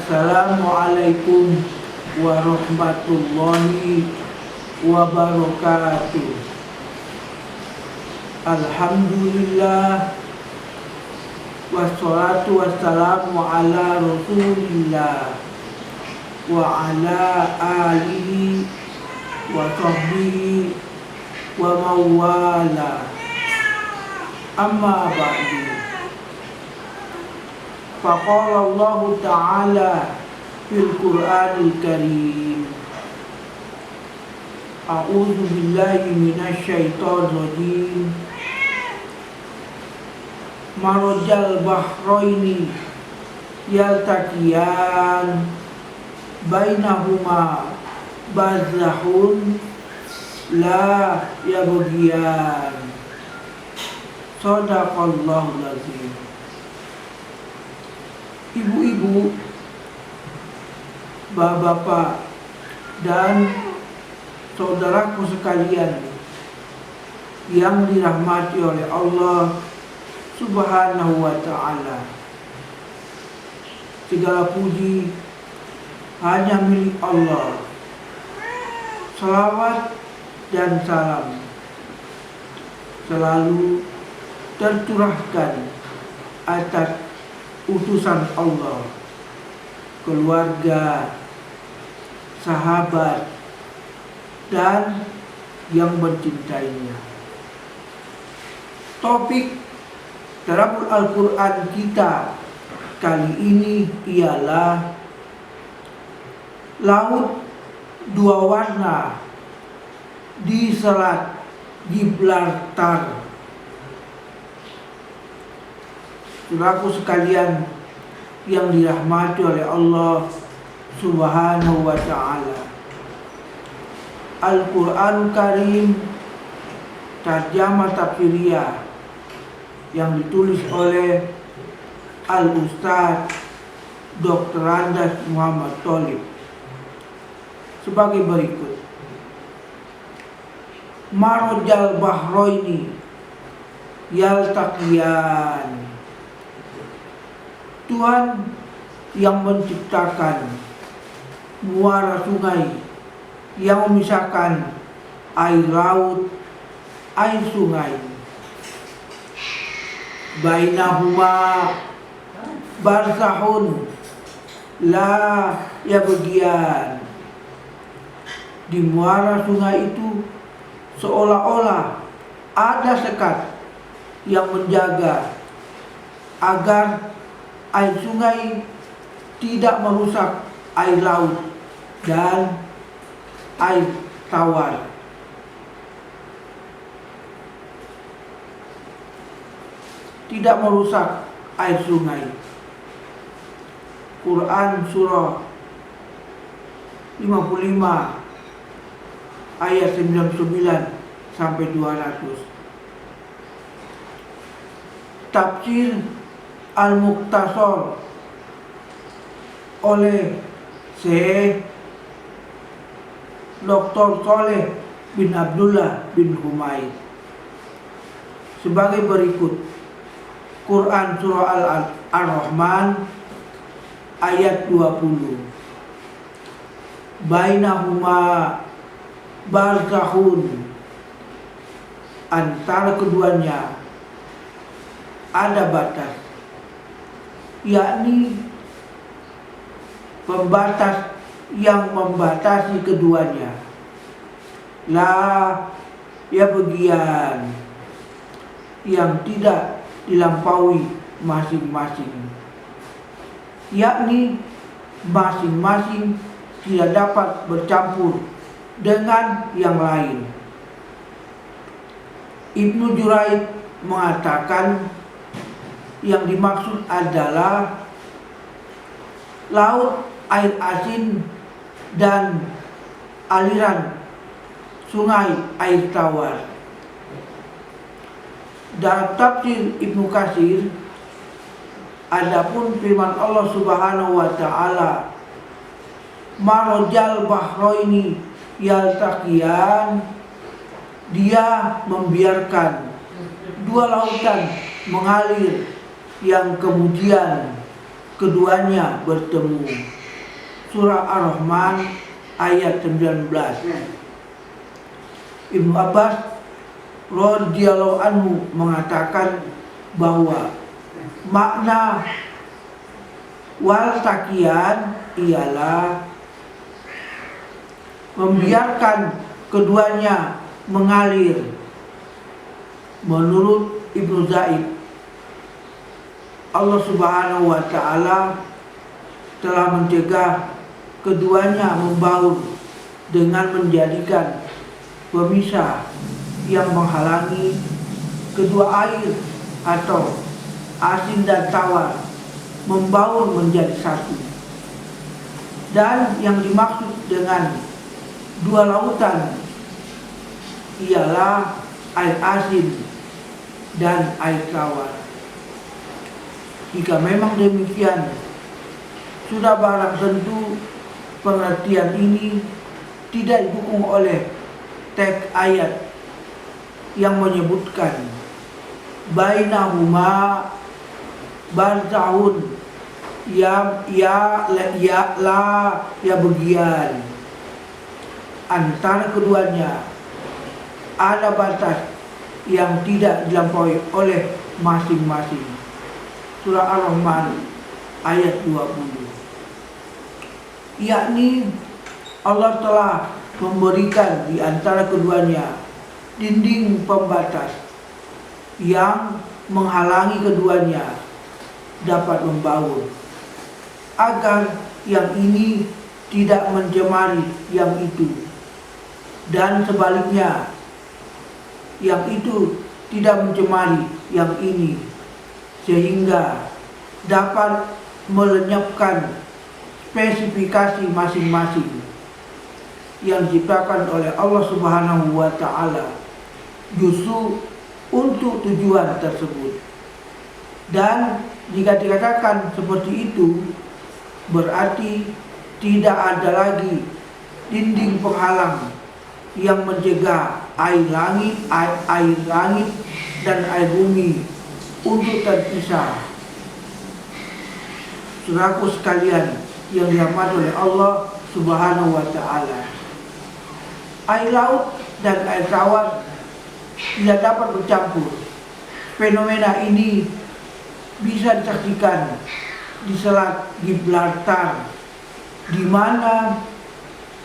Assalamualaikum warahmatullahi wabarakatuh. Alhamdulillah, wassalatu wassalamu ala rasulillah wa ala alihi wa sahbihi wa mawala. Amma ba'du. Faqala Allah Ta'ala fil Qur'anil Karim, A'udzu billahi minasy syaithanir rajim. Marajal bahraini yaltaqiyan bainahuma barzahun la yabghiyan. Shadaqallahul azim. Ibu-ibu, bapak-bapak, dan saudaraku sekalian yang dirahmati oleh Allah Subhanahu wa ta'ala, segala puji hanya milik Allah. Salawat dan salam selalu tercurahkan atas utusan Allah, keluarga, sahabat, dan yang mencintainya. Topik Tadabbur Al-Quran kita kali ini ialah laut dua warna di Selat Gibraltar. Saudaraku sekalian yang dirahmati oleh Allah Subhanahu wa ta'ala, Al-Quran Karim Tarjamah Tafsiriyah yang ditulis oleh Al-Ustaz Dr. Andas Muhammad Tholib sebagai berikut. Marajal bahraini yaltaqiyan. Tuhan yang menciptakan muara sungai yang memisahkan air laut, air sungai. Bainahuma barzahun la yabghiyan. Di muara sungai itu seolah-olah ada sekat yang menjaga agar air sungai tidak merusak air laut dan air tawar. Tidak merusak air sungai. Quran surah 55 ayat 99 sampai 200. Tafsir Al-Mukhtasar oleh Syekh Dr. Shaleh bin Abdullah bin Humaid sebagai berikut. Quran surah Al-Rahman ayat 20. Bainahuma barzahun. Antara keduanya ada batas, yakni pembatas yang membatasi keduanya. La yabghiyan, yang tidak dilampaui masing-masing, yakni masing-masing tidak dapat bercampur dengan yang lain. Ibnu Juraid mengatakan yang dimaksud adalah laut air asin dan aliran sungai air tawar. Dalam tafsir Ibnu Katsir, adapun firman Allah Subhanahu wa ta'ala, marajal bahraini yaltaqiyan, dia membiarkan dua lautan mengalir yang kemudian keduanya bertemu. Surah Ar-Rahman ayat 19. Ibnu Abbas radhiyallahu anhu mengatakan bahwa makna wal taqiyan ialah membiarkan keduanya mengalir. Menurut Ibnu Zaid, Allah Subhanahu wa Ta'ala telah mencegah keduanya membaur dengan menjadikan pemisah yang menghalangi kedua air atau asin dan tawar membaur menjadi satu. Dan yang dimaksud dengan dua lautan ialah air asin dan air tawar. Jika memang demikian, sudah barang tentu pengertian ini tidak didukung oleh teks ayat yang menyebutkan bainahuma barzahun ya bagian. Antara keduanya ada batas yang tidak dilampaui oleh masing-masing. Surah Ar-Rahman ayat 20. Yakni Allah telah memberikan di antara keduanya dinding pembatas yang menghalangi keduanya dapat membaur, agar yang ini tidak mencemari yang itu, dan sebaliknya yang itu tidak mencemari yang ini, sehingga dapat melenyapkan spesifikasi masing-masing yang diciptakan oleh Allah Subhanahu wa Ta'ala justru untuk tujuan tersebut. Dan jika dikatakan seperti itu, berarti tidak ada lagi dinding penghalang yang mencegah air langit dan air bumi untuk terpisah. Saudaraku sekalian yang dirahmati oleh Allah Subhanahu wa Ta'ala, air laut dan air tawar tidak dapat bercampur. Fenomena ini bisa disaksikan di Selat Gibraltar, di mana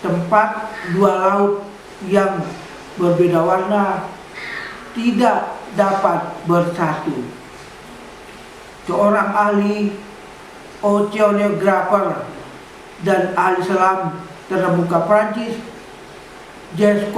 tempat dua laut yang berbeda warna tidak dapat bersatu. Seorang ahli oceanographer dan ahli selam terbuka Prancis, Jacques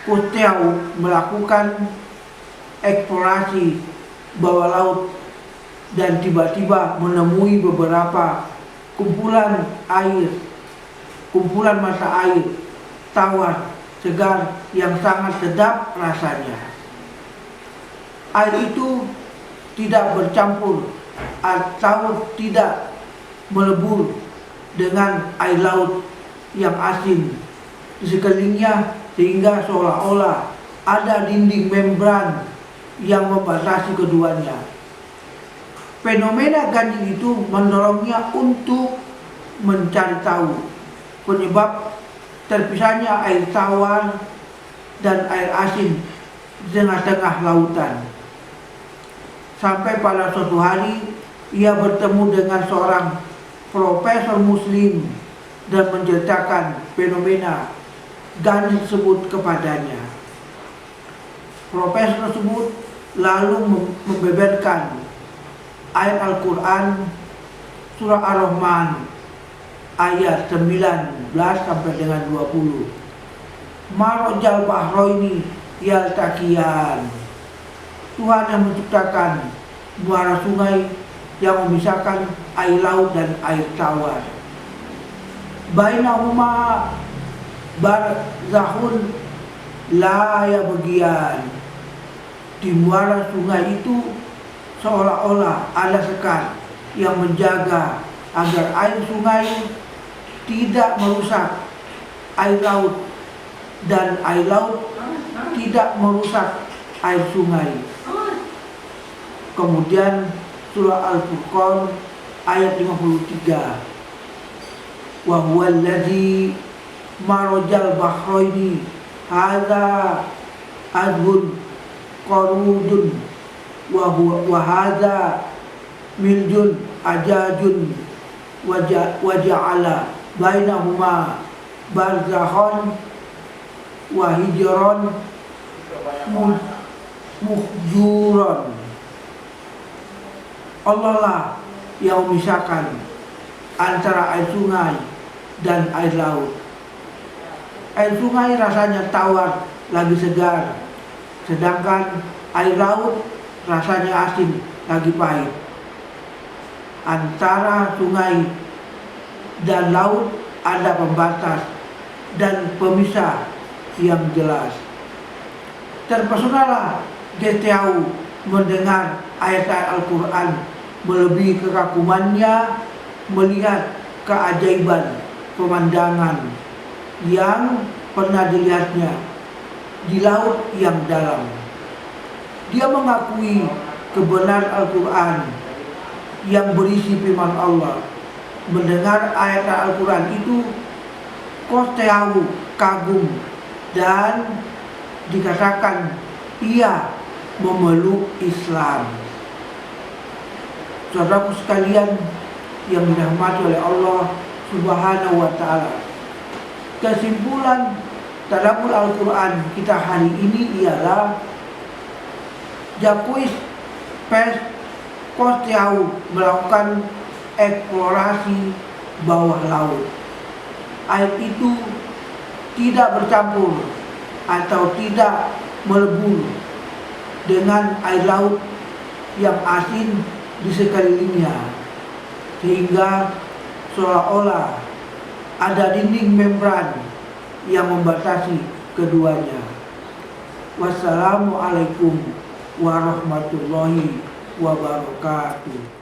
Cousteau, melakukan eksplorasi bawah laut dan tiba-tiba menemui beberapa kumpulan mata air tawar segar yang sangat sedap rasanya. Air itu tidak bercampur atau tidak melebur dengan air laut yang asin di sekelilingnya, sehingga seolah-olah ada dinding membran yang membatasi keduanya. Fenomena ganjil itu mendorongnya untuk mencari tahu penyebab terpisahnya air tawar dan air asin di tengah-tengah lautan. Sampai pada suatu hari ia bertemu dengan seorang profesor muslim dan menceritakan fenomena ganjil tersebut kepadanya. Profesor tersebut lalu membeberkan ayat Al-Quran surah Ar-Rahman ayat 19 sampai dengan 20. Marojal bahroini yaltaqiyan. Tuhan yang menciptakan muara sungai yang memisahkan air laut dan air tawar. Bainahuma barzahun la yabghiyan. Di muara sungai itu seolah-olah ada sekat yang menjaga agar air sungai tidak merusak air laut dan air laut tidak merusak air sungai. Kemudian surah Al-Furqan ayat 53. Wa huwal ladzi marajal bahraini hadza adbun qarudun wa hadza miljun ajajun wa ja'ala bainahuma barzakhan wa hijran muhjuran. Allah lah yang memisahkan antara air sungai dan air laut. Air sungai rasanya tawar lagi segar, sedangkan air laut rasanya asin lagi pahit. Antara sungai dan laut ada pembatas dan pemisah yang jelas. Terpesonalah Getiau mendengar ayat-ayat Al-Quran, melebihi kekagumannya melihat keajaiban pemandangan yang pernah dilihatnya di laut yang dalam. Dia mengakui kebenaran Al-Quran yang berisi firman Allah. Mendengar ayat Al-Quran itu, Getiau kagum dan dikatakan ia memeluk Islam. Saudaraku sekalian yang dirahmati oleh Allah Subhanahu wa ta'ala, kesimpulan tadabbur Al-Quran kita hari ini ialah Jacques Cousteau melakukan eksplorasi bawah laut. Air itu tidak bercampur atau tidak melebur dengan air laut yang asin di sekelilingnya, sehingga seolah-olah ada dinding membran yang membatasi keduanya. Wassalamualaikum warahmatullahi wabarakatuh.